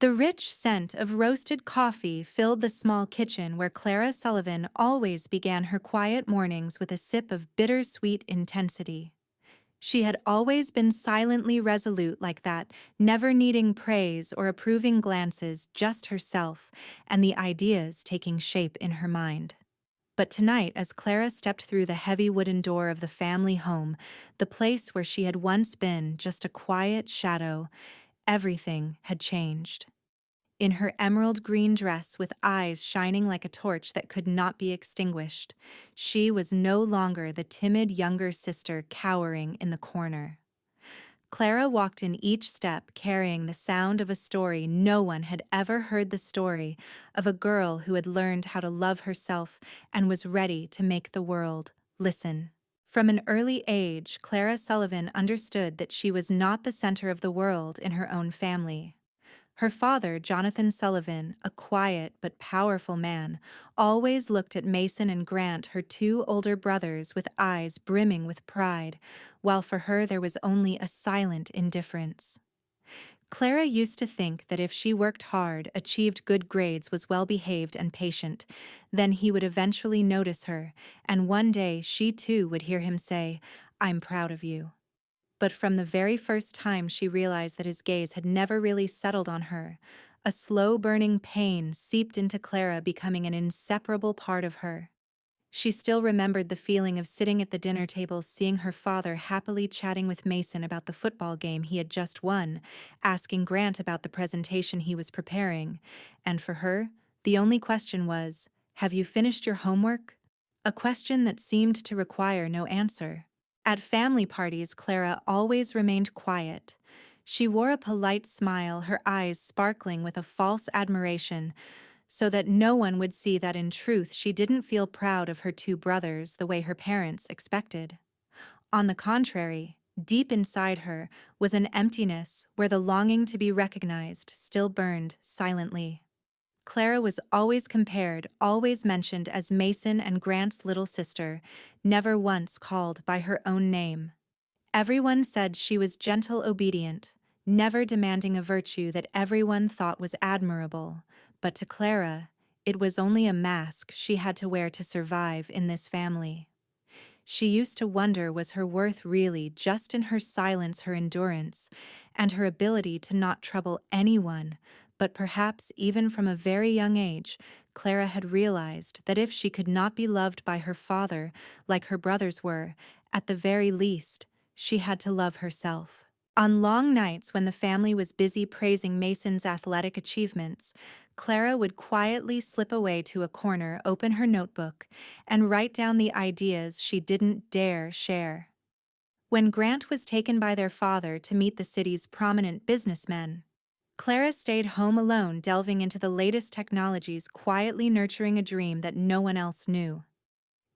The rich scent of roasted coffee filled the small kitchen where Clara Sullivan always began her quiet mornings with a sip of bittersweet intensity. She had always been silently resolute like that, never needing praise or approving glances, just herself, and the ideas taking shape in her mind. But tonight, as Clara stepped through the heavy wooden door of the family home, the place where she had once been just a quiet shadow, everything had changed. In her emerald green dress with eyes shining like a torch that could not be extinguished, she was no longer the timid younger sister cowering in the corner. Clara walked in each step carrying the sound of a story no one had ever heard, the story of a girl who had learned how to love herself and was ready to make the world listen. From an early age, Clara Sullivan understood that she was not the center of the world in her own family. Her father, Jonathan Sullivan, a quiet but powerful man, always looked at Mason and Grant, her two older brothers, with eyes brimming with pride, while for her there was only a silent indifference. Clara used to think that if she worked hard, achieved good grades, was well-behaved and patient, then he would eventually notice her, and one day she too would hear him say, "I'm proud of you." But from the very first time she realized that his gaze had never really settled on her, a slow-burning pain seeped into Clara, becoming an inseparable part of her. She still remembered the feeling of sitting at the dinner table, seeing her father happily chatting with Mason about the football game he had just won, asking Grant about the presentation he was preparing, and for her, the only question was, "Have you finished your homework?" A question that seemed to require no answer. At family parties, Clara always remained quiet. She wore a polite smile, her eyes sparkling with a false admiration, so that no one would see that in truth she didn't feel proud of her two brothers the way her parents expected. On the contrary, deep inside her was an emptiness where the longing to be recognized still burned silently. Clara was always compared, always mentioned as Mason and Grant's little sister, never once called by her own name. Everyone said she was gentle, obedient, never demanding a virtue that everyone thought was admirable, but to Clara, it was only a mask she had to wear to survive in this family. She used to wonder, was her worth really just in her silence, her endurance, and her ability to not trouble anyone, but perhaps even from a very young age, Clara had realized that if she could not be loved by her father like her brothers were, at the very least, she had to love herself. On long nights when the family was busy praising Mason's athletic achievements, Clara would quietly slip away to a corner, open her notebook, and write down the ideas she didn't dare share. When Grant was taken by their father to meet the city's prominent businessmen, Clara stayed home alone, delving into the latest technologies, quietly nurturing a dream that no one else knew.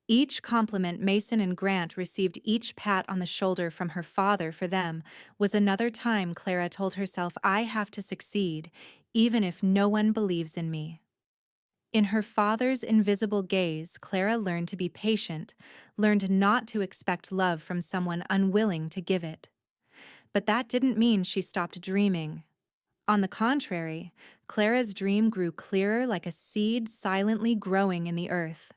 Each compliment Mason and Grant received, each pat on the shoulder from her father for them, was another time Clara told herself, "I have to succeed, even if no one believes in me." In her father's invisible gaze, Clara learned to be patient, learned not to expect love from someone unwilling to give it. But that didn't mean she stopped dreaming. On the contrary, Clara's dream grew clearer, like a seed silently growing in the earth.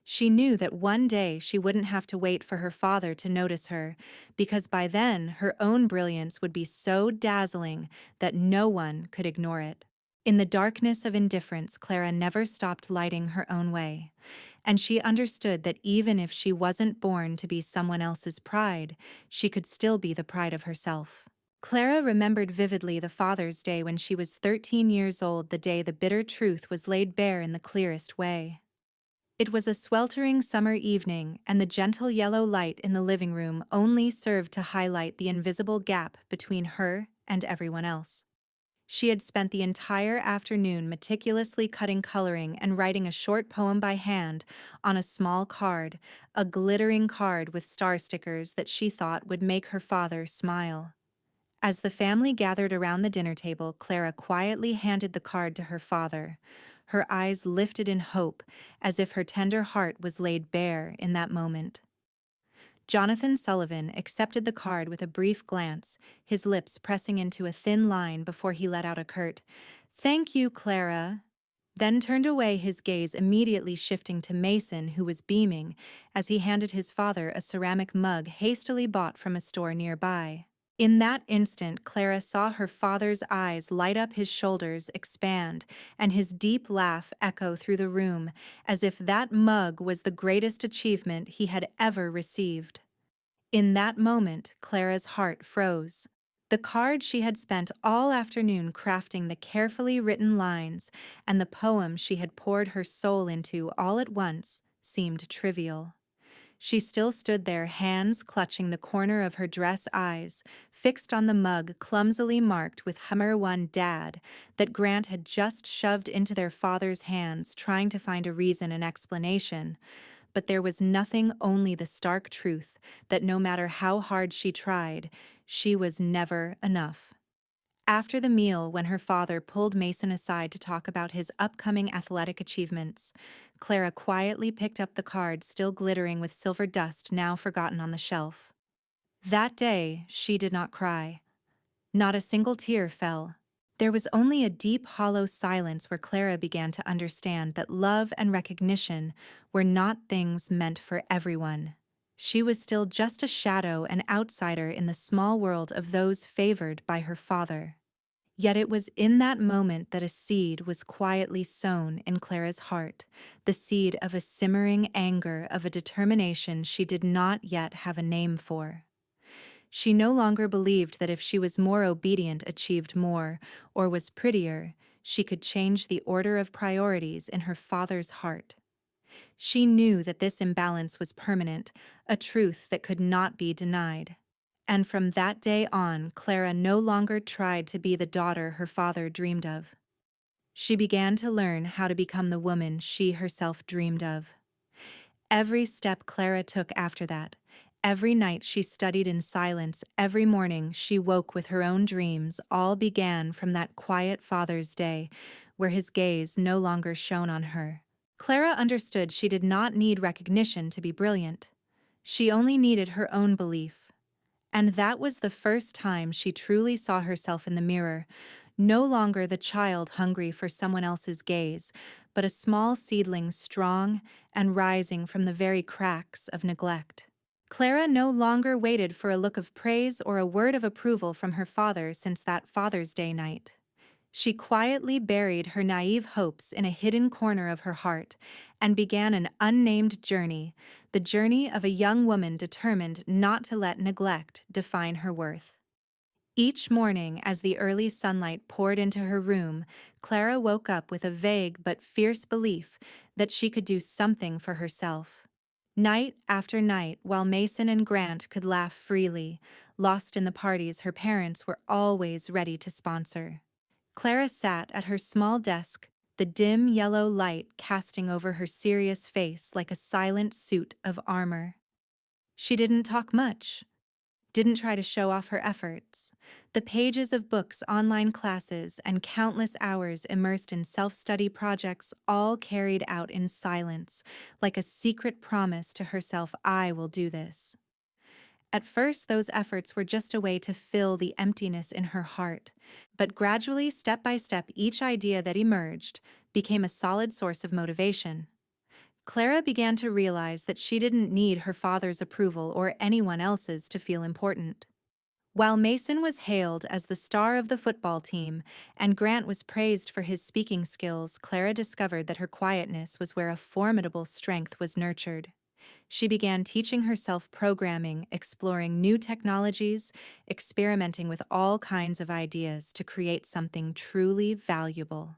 She knew that one day she wouldn't have to wait for her father to notice her, because by then her own brilliance would be so dazzling that no one could ignore it. In the darkness of indifference, Clara never stopped lighting her own way, and she understood that even if she wasn't born to be someone else's pride, she could still be the pride of herself. Clara remembered vividly the Father's Day when she was 13 years old, the day the bitter truth was laid bare in the clearest way. It was a sweltering summer evening, and the gentle yellow light in the living room only served to highlight the invisible gap between her and everyone else. She had spent the entire afternoon meticulously cutting, coloring, and writing a short poem by hand on a small card, a glittering card with star stickers that she thought would make her father smile. As the family gathered around the dinner table, Clara quietly handed the card to her father. Her eyes lifted in hope, as if her tender heart was laid bare in that moment. Jonathan Sullivan accepted the card with a brief glance, his lips pressing into a thin line before he let out a curt, Thank you, Clara. Then turned away, his gaze immediately shifting to Mason, who was beaming as he handed his father a ceramic mug hastily bought from a store nearby. In that instant, Clara saw her father's eyes light up, his shoulders expand, and his deep laugh echo through the room, as if that mug was the greatest achievement he had ever received. In that moment, Clara's heart froze. The card she had spent all afternoon crafting, the carefully written lines, and the poem she had poured her soul into all at once, seemed trivial. She still stood there, hands clutching the corner of her dress, eyes fixed on the mug clumsily marked with Hummer 1 Dad that Grant had just shoved into their father's hands, trying to find a reason and explanation. But there was nothing, only the stark truth that no matter how hard she tried, she was never enough. After the meal, when her father pulled Mason aside to talk about his upcoming athletic achievements, Clara quietly picked up the card still glittering with silver dust now forgotten on the shelf. That day, she did not cry. Not a single tear fell. There was only a deep, hollow silence where Clara began to understand that love and recognition were not things meant for everyone. She was still just a shadow, an outsider in the small world of those favored by her father. Yet it was in that moment that a seed was quietly sown in Clara's heart, the seed of a simmering anger, of a determination she did not yet have a name for. She no longer believed that if she was more obedient, achieved more, or was prettier, she could change the order of priorities in her father's heart. She knew that this imbalance was permanent, a truth that could not be denied. And from that day on, Clara no longer tried to be the daughter her father dreamed of. She began to learn how to become the woman she herself dreamed of. Every step Clara took after that, every night she studied in silence, every morning she woke with her own dreams, all began from that quiet Father's Day, where his gaze no longer shone on her. Clara understood she did not need recognition to be brilliant. She only needed her own belief. And that was the first time she truly saw herself in the mirror, no longer the child hungry for someone else's gaze, but a small seedling strong and rising from the very cracks of neglect. Clara no longer waited for a look of praise or a word of approval from her father since that Father's Day night. She quietly buried her naive hopes in a hidden corner of her heart and began an unnamed journey, the journey of a young woman determined not to let neglect define her worth. Each morning, as the early sunlight poured into her room, Clara woke up with a vague but fierce belief that she could do something for herself. Night after night, while Mason and Grant could laugh freely, lost in the parties her parents were always ready to sponsor, Clara sat at her small desk, the dim yellow light casting over her serious face like a silent suit of armor. She didn't talk much, didn't try to show off her efforts. The pages of books, online classes, and countless hours immersed in self-study projects all carried out in silence, like a secret promise to herself, I will do this. At first, those efforts were just a way to fill the emptiness in her heart, but gradually, step by step, each idea that emerged became a solid source of motivation. Clara began to realize that she didn't need her father's approval or anyone else's to feel important. While Mason was hailed as the star of the football team and Grant was praised for his speaking skills, Clara discovered that her quietness was where a formidable strength was nurtured. She began teaching herself programming, exploring new technologies, experimenting with all kinds of ideas to create something truly valuable.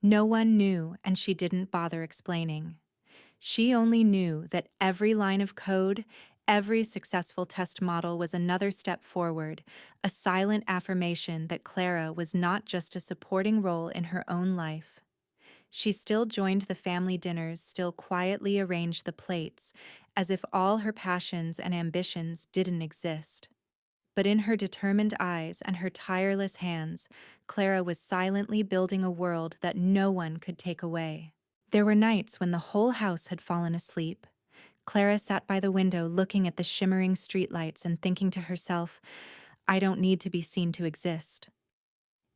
No one knew, and she didn't bother explaining. She only knew that every line of code, every successful test model was another step forward, a silent affirmation that Clara was not just a supporting role in her own life. She still joined the family dinners, still quietly arranged the plates, as if all her passions and ambitions didn't exist. But in her determined eyes and her tireless hands, Clara was silently building a world that no one could take away. There were nights when the whole house had fallen asleep. Clara sat by the window looking at the shimmering streetlights and thinking to herself, I don't need to be seen to exist.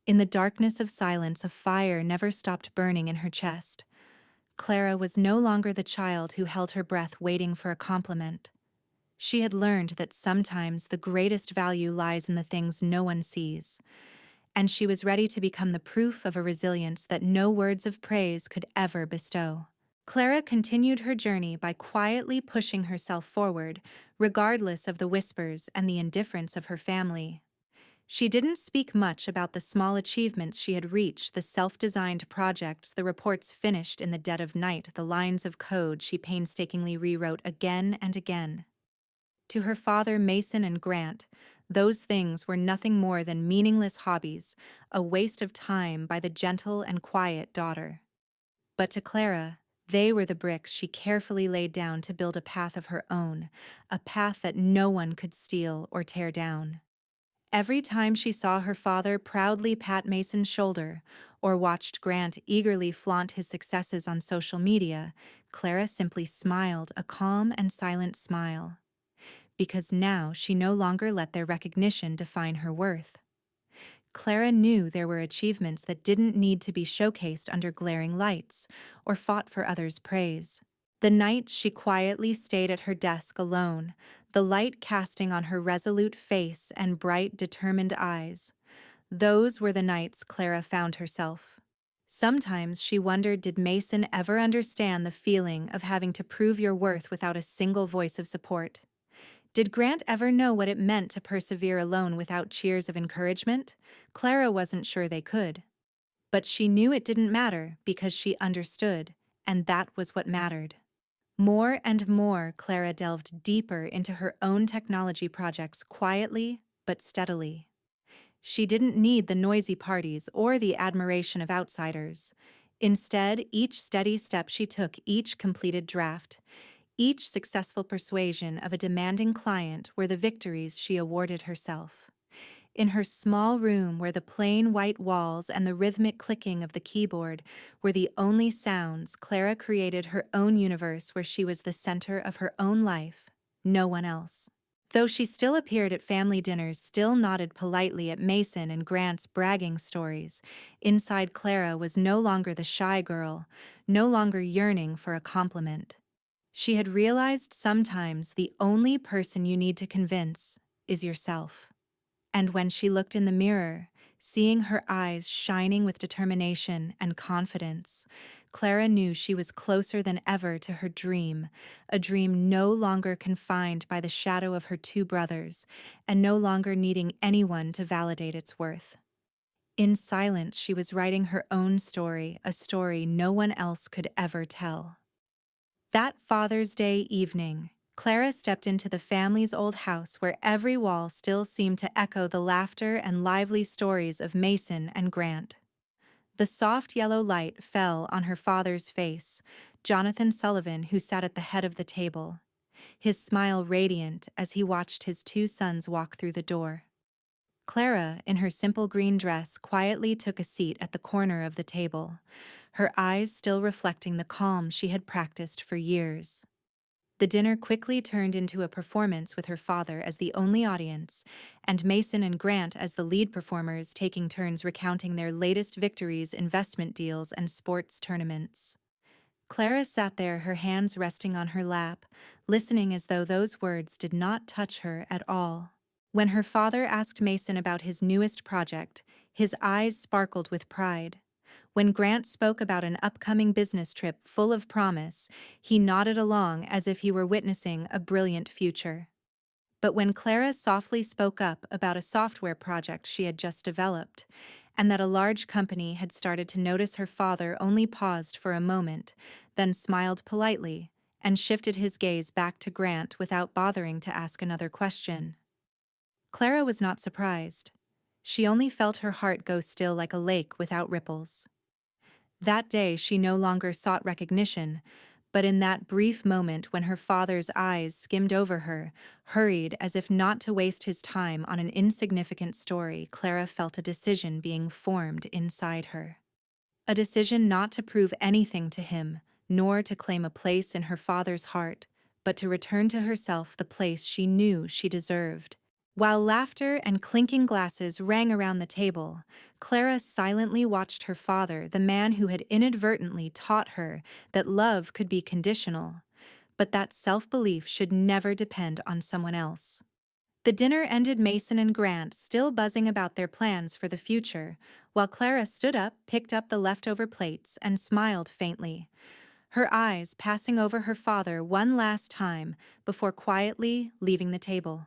In the darkness of silence, a fire never stopped burning in her chest. Clara was no longer the child who held her breath waiting for a compliment. She had learned that sometimes the greatest value lies in the things no one sees, and she was ready to become the proof of a resilience that no words of praise could ever bestow. Clara continued her journey by quietly pushing herself forward, regardless of the whispers and the indifference of her family. She didn't speak much about the small achievements she had reached, the self-designed projects, the reports finished in the dead of night, the lines of code she painstakingly rewrote again and again. To her father, Mason, and Grant, those things were nothing more than meaningless hobbies, a waste of time by the gentle and quiet daughter. But to Clara, they were the bricks she carefully laid down to build a path of her own, a path that no one could steal or tear down. Every time she saw her father proudly pat Mason's shoulder or watched Grant eagerly flaunt his successes on social media, Clara simply smiled, a calm and silent smile. Because now she no longer let their recognition define her worth. Clara knew there were achievements that didn't need to be showcased under glaring lights or fought for others' praise. The night she quietly stayed at her desk alone, the light casting on her resolute face and bright, determined eyes. Those were the nights Clara found herself. Sometimes she wondered, did Mason ever understand the feeling of having to prove your worth without a single voice of support? Did Grant ever know what it meant to persevere alone without cheers of encouragement? Clara wasn't sure they could. But she knew it didn't matter because she understood, and that was what mattered. More and more, Clara delved deeper into her own technology projects quietly but steadily. She didn't need the noisy parties or the admiration of outsiders. Instead, each steady step she took, each completed draft, each successful persuasion of a demanding client were the victories she awarded herself. In her small room, where the plain white walls and the rhythmic clicking of the keyboard were the only sounds, Clara created her own universe where she was the center of her own life, no one else. Though she still appeared at family dinners, still nodded politely at Mason and Grant's bragging stories, inside Clara was no longer the shy girl, no longer yearning for a compliment. She had realized sometimes the only person you need to convince is yourself. And when she looked in the mirror, seeing her eyes shining with determination and confidence, Clara knew she was closer than ever to her dream, a dream no longer confined by the shadow of her two brothers, and no longer needing anyone to validate its worth. In silence, she was writing her own story, a story no one else could ever tell. That Father's Day evening, Clara stepped into the family's old house where every wall still seemed to echo the laughter and lively stories of Mason and Grant. The soft yellow light fell on her father's face, Jonathan Sullivan, who sat at the head of the table, his smile radiant as he watched his two sons walk through the door. Clara, in her simple green dress, quietly took a seat at the corner of the table, her eyes still reflecting the calm she had practiced for years. The dinner quickly turned into a performance with her father as the only audience, and Mason and Grant as the lead performers, taking turns recounting their latest victories, investment deals, and sports tournaments. Clara sat there, her hands resting on her lap, listening as though those words did not touch her at all. When her father asked Mason about his newest project, his eyes sparkled with pride. When Grant spoke about an upcoming business trip full of promise, he nodded along as if he were witnessing a brilliant future. But when Clara softly spoke up about a software project she had just developed, and that a large company had started to notice, her father only paused for a moment, then smiled politely, and shifted his gaze back to Grant without bothering to ask another question. Clara was not surprised. She only felt her heart go still like a lake without ripples. That day she no longer sought recognition, but in that brief moment when her father's eyes skimmed over her, hurried as if not to waste his time on an insignificant story, Clara felt a decision being formed inside her. A decision not to prove anything to him, nor to claim a place in her father's heart, but to return to herself the place she knew she deserved. While laughter and clinking glasses rang around the table, Clara silently watched her father, the man who had inadvertently taught her that love could be conditional, but that self-belief should never depend on someone else. The dinner ended Mason and Grant still buzzing about their plans for the future, while Clara stood up, picked up the leftover plates, and smiled faintly, her eyes passing over her father one last time before quietly leaving the table.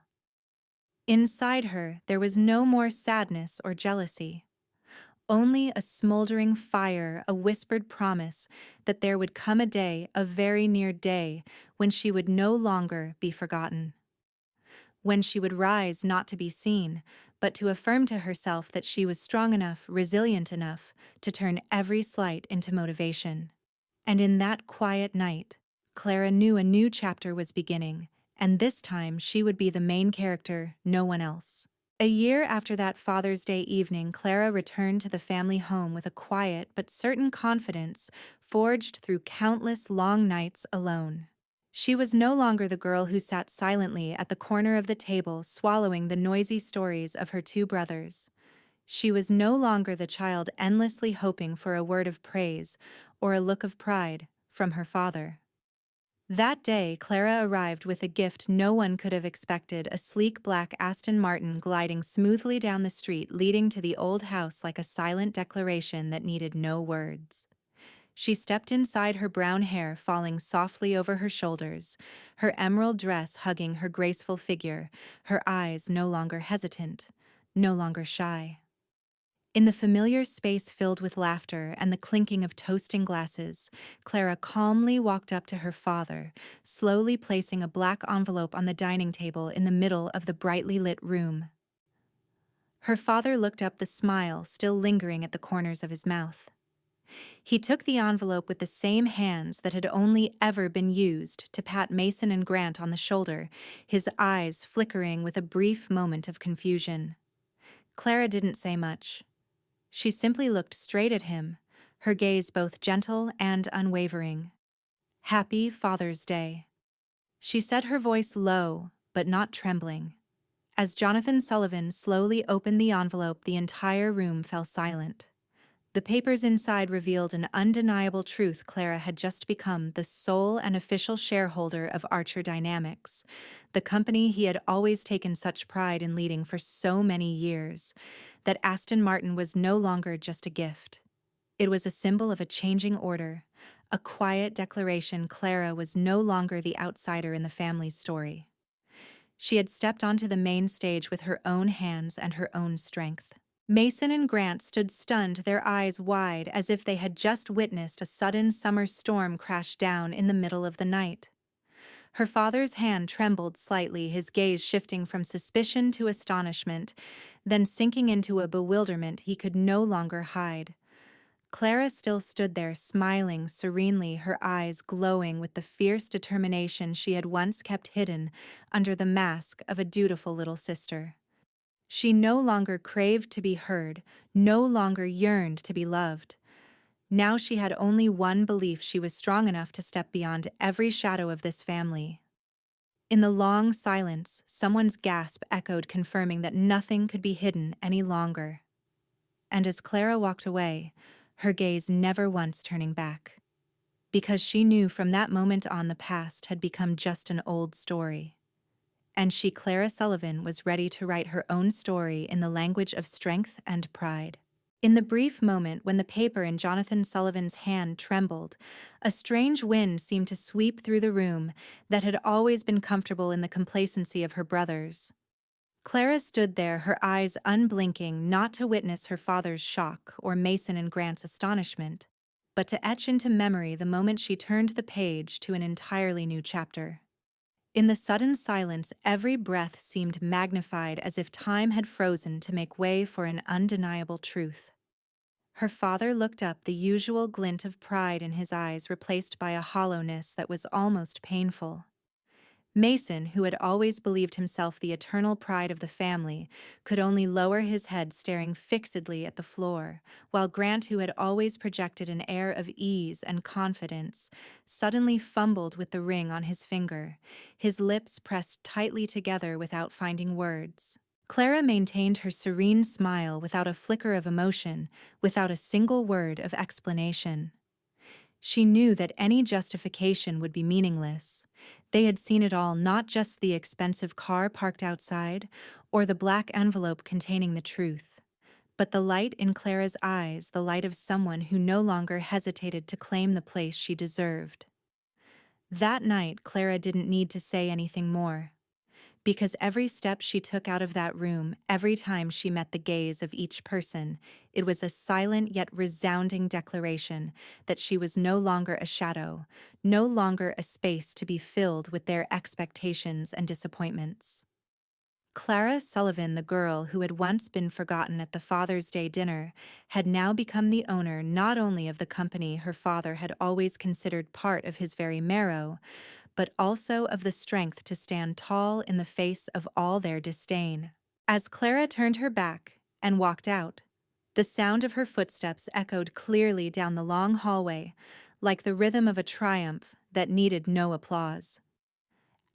Inside her, there was no more sadness or jealousy, only a smoldering fire, a whispered promise that there would come a day, a very near day, when she would no longer be forgotten. When she would rise not to be seen, but to affirm to herself that she was strong enough, resilient enough, to turn every slight into motivation. And in that quiet night, Clara knew a new chapter was beginning, and this time she would be the main character, no one else. A year after that Father's Day evening, Clara returned to the family home with a quiet but certain confidence forged through countless long nights alone. She was no longer the girl who sat silently at the corner of the table swallowing the noisy stories of her two brothers. She was no longer the child endlessly hoping for a word of praise or a look of pride from her father. That day, Clara arrived with a gift no one could have expected, a sleek black Aston Martin gliding smoothly down the street leading to the old house like a silent declaration that needed no words. She stepped inside, her brown hair falling softly over her shoulders, her emerald dress hugging her graceful figure, her eyes no longer hesitant, no longer shy. In the familiar space filled with laughter and the clinking of toasting glasses, Clara calmly walked up to her father, slowly placing a black envelope on the dining table in the middle of the brightly lit room. Her father looked up, the smile still lingering at the corners of his mouth. He took the envelope with the same hands that had only ever been used to pat Mason and Grant on the shoulder, his eyes flickering with a brief moment of confusion. Clara didn't say much. She simply looked straight at him, her gaze both gentle and unwavering. "Happy Father's Day." She said, her voice low, but not trembling. As Jonathan Sullivan slowly opened the envelope, the entire room fell silent. The papers inside revealed an undeniable truth: Clara had just become the sole and official shareholder of Archer Dynamics, the company he had always taken such pride in leading for so many years. That Aston Martin was no longer just a gift. It was a symbol of a changing order, a quiet declaration Clara was no longer the outsider in the family's story. She had stepped onto the main stage with her own hands and her own strength. Mason and Grant stood stunned, their eyes wide, as if they had just witnessed a sudden summer storm crash down in the middle of the night. Her father's hand trembled slightly, his gaze shifting from suspicion to astonishment, then sinking into a bewilderment he could no longer hide. Clara still stood there, smiling serenely, her eyes glowing with the fierce determination she had once kept hidden under the mask of a dutiful little sister. She no longer craved to be heard, no longer yearned to be loved. Now she had only one belief: she was strong enough to step beyond every shadow of this family. In the long silence, someone's gasp echoed, confirming that nothing could be hidden any longer. And as Clara walked away, her gaze never once turning back, because she knew from that moment on the past had become just an old story. And she, Clara Sullivan, was ready to write her own story in the language of strength and pride. In the brief moment when the paper in Jonathan Sullivan's hand trembled, a strange wind seemed to sweep through the room that had always been comfortable in the complacency of her brothers. Clara stood there, her eyes unblinking, not to witness her father's shock or Mason and Grant's astonishment, but to etch into memory the moment she turned the page to an entirely new chapter. In the sudden silence, every breath seemed magnified, as if time had frozen to make way for an undeniable truth. Her father looked up, the usual glint of pride in his eyes replaced by a hollowness that was almost painful. Mason, who had always believed himself the eternal pride of the family, could only lower his head staring fixedly at the floor, while Grant, who had always projected an air of ease and confidence, suddenly fumbled with the ring on his finger, his lips pressed tightly together without finding words. Clara maintained her serene smile without a flicker of emotion, without a single word of explanation. She knew that any justification would be meaningless. They had seen it all, not just the expensive car parked outside, or the black envelope containing the truth, but the light in Clara's eyes, the light of someone who no longer hesitated to claim the place she deserved. That night, Clara didn't need to say anything more, because every step she took out of that room, every time she met the gaze of each person, it was a silent yet resounding declaration that she was no longer a shadow, no longer a space to be filled with their expectations and disappointments. Clara Sullivan, the girl who had once been forgotten at the Father's Day dinner, had now become the owner not only of the company her father had always considered part of his very marrow, but also of the strength to stand tall in the face of all their disdain. As Clara turned her back and walked out, the sound of her footsteps echoed clearly down the long hallway, like the rhythm of a triumph that needed no applause.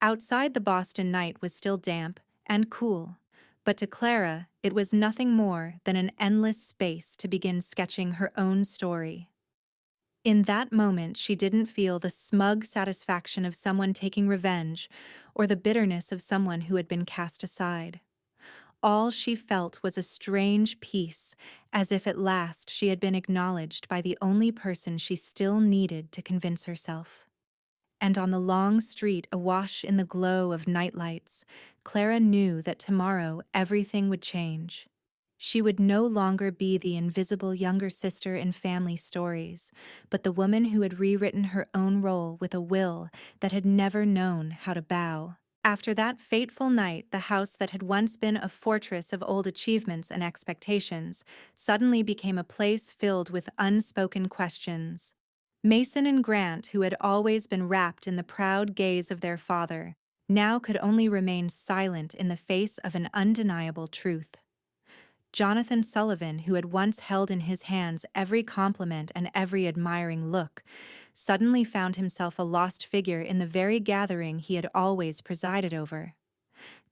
Outside, the Boston night was still damp and cool, but to Clara it was nothing more than an endless space to begin sketching her own story. In that moment, she didn't feel the smug satisfaction of someone taking revenge or the bitterness of someone who had been cast aside. All she felt was a strange peace, as if at last she had been acknowledged by the only person she still needed to convince herself. And on the long street, awash in the glow of nightlights, Clara knew that tomorrow everything would change. She would no longer be the invisible younger sister in family stories, but the woman who had rewritten her own role with a will that had never known how to bow. After that fateful night, the house that had once been a fortress of old achievements and expectations suddenly became a place filled with unspoken questions. Mason and Grant, who had always been wrapped in the proud gaze of their father, now could only remain silent in the face of an undeniable truth. Jonathan Sullivan, who had once held in his hands every compliment and every admiring look, suddenly found himself a lost figure in the very gathering he had always presided over.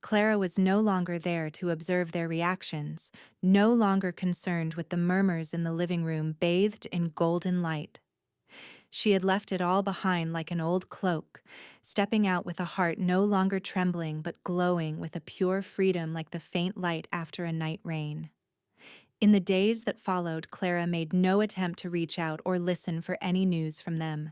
Clara was no longer there to observe their reactions, no longer concerned with the murmurs in the living room bathed in golden light. She had left it all behind like an old cloak, stepping out with a heart no longer trembling but glowing with a pure freedom like the faint light after a night rain. In the days that followed, Clara made no attempt to reach out or listen for any news from them.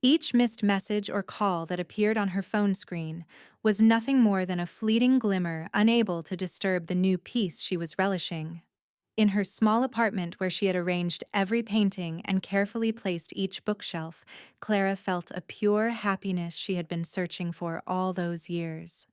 Each missed message or call that appeared on her phone screen was nothing more than a fleeting glimmer, unable to disturb the new peace she was relishing. In her small apartment where she had arranged every painting and carefully placed each bookshelf, Clara felt a pure happiness she had been searching for all those years.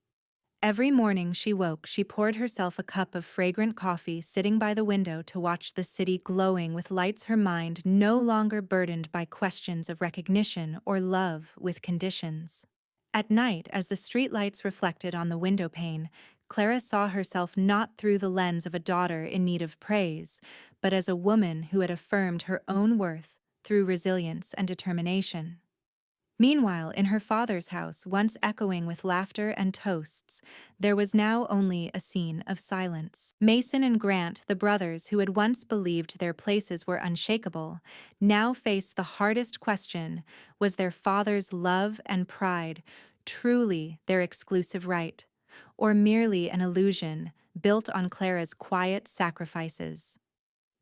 Every morning she woke, she poured herself a cup of fragrant coffee, sitting by the window to watch the city glowing with lights, her mind no longer burdened by questions of recognition or love with conditions. At night, as the streetlights reflected on the window pane, Clara saw herself not through the lens of a daughter in need of praise, but as a woman who had affirmed her own worth through resilience and determination. Meanwhile, in her father's house, once echoing with laughter and toasts, there was now only a scene of silence. Mason and Grant, the brothers who had once believed their places were unshakable, now faced the hardest question: was their father's love and pride truly their exclusive right, or merely an illusion built on Clara's quiet sacrifices?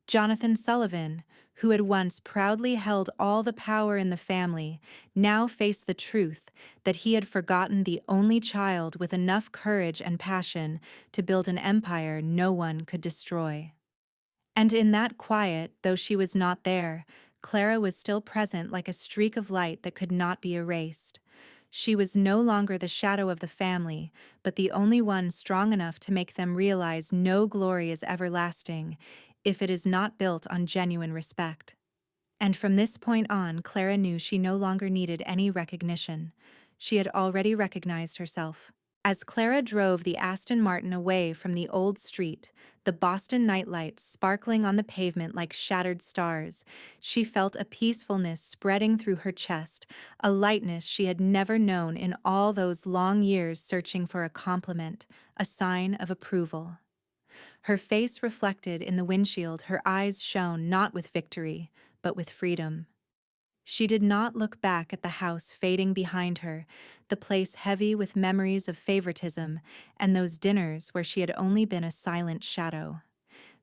Jonathan Sullivan, who had once proudly held all the power in the family, now faced the truth that he had forgotten the only child with enough courage and passion to build an empire no one could destroy. And in that quiet, though she was not there, Clara was still present like a streak of light that could not be erased. She was no longer the shadow of the family, but the only one strong enough to make them realize no glory is everlasting if it is not built on genuine respect. And from this point on, Clara knew she no longer needed any recognition. She had already recognized herself. As Clara drove the Aston Martin away from the old street, the Boston nightlights sparkling on the pavement like shattered stars, she felt a peacefulness spreading through her chest, a lightness she had never known in all those long years searching for a compliment, a sign of approval. Her face reflected in the windshield, her eyes shone not with victory, but with freedom. She did not look back at the house fading behind her, the place heavy with memories of favoritism and those dinners where she had only been a silent shadow.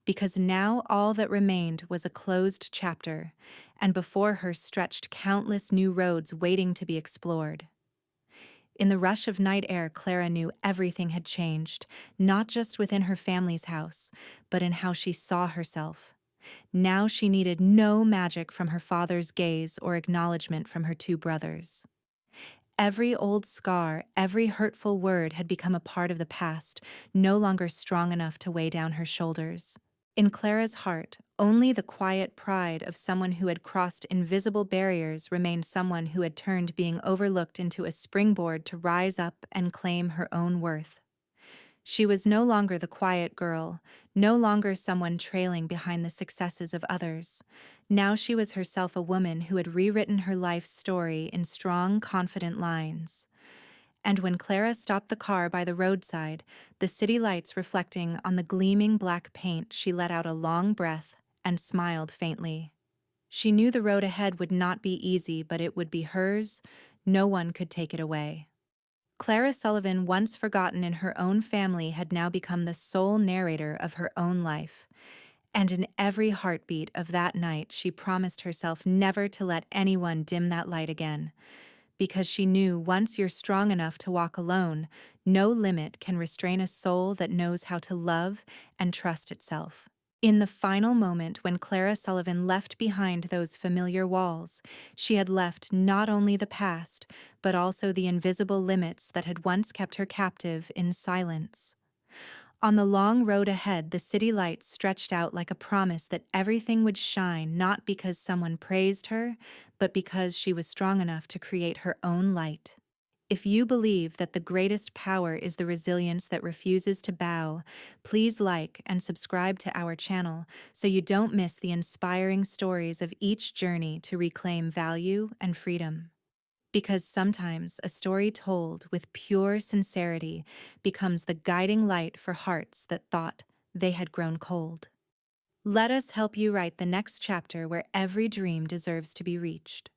Because now all that remained was a closed chapter, and before her stretched countless new roads waiting to be explored. In the rush of night air, Clara knew everything had changed, not just within her family's house, but in how she saw herself. Now she needed no magic from her father's gaze or acknowledgement from her two brothers. Every old scar, every hurtful word had become a part of the past, no longer strong enough to weigh down her shoulders. In Clara's heart, only the quiet pride of someone who had crossed invisible barriers remained, someone who had turned being overlooked into a springboard to rise up and claim her own worth. She was no longer the quiet girl, no longer someone trailing behind the successes of others. Now she was herself a woman who had rewritten her life's story in strong, confident lines. And when Clara stopped the car by the roadside, the city lights reflecting on the gleaming black paint, she let out a long breath and smiled faintly. She knew the road ahead would not be easy, but it would be hers. No one could take it away. Clara Sullivan, once forgotten in her own family, had now become the sole narrator of her own life. And in every heartbeat of that night, she promised herself never to let anyone dim that light again. Because she knew once you're strong enough to walk alone, no limit can restrain a soul that knows how to love and trust itself. In the final moment when Clara Sullivan left behind those familiar walls, she had left not only the past, but also the invisible limits that had once kept her captive in silence. On the long road ahead, the city lights stretched out like a promise that everything would shine, not because someone praised her, but because she was strong enough to create her own light. If you believe that the greatest power is the resilience that refuses to bow, please like and subscribe to our channel so you don't miss the inspiring stories of each journey to reclaim value and freedom. Because sometimes a story told with pure sincerity becomes the guiding light for hearts that thought they had grown cold. Let us help you write the next chapter where every dream deserves to be reached.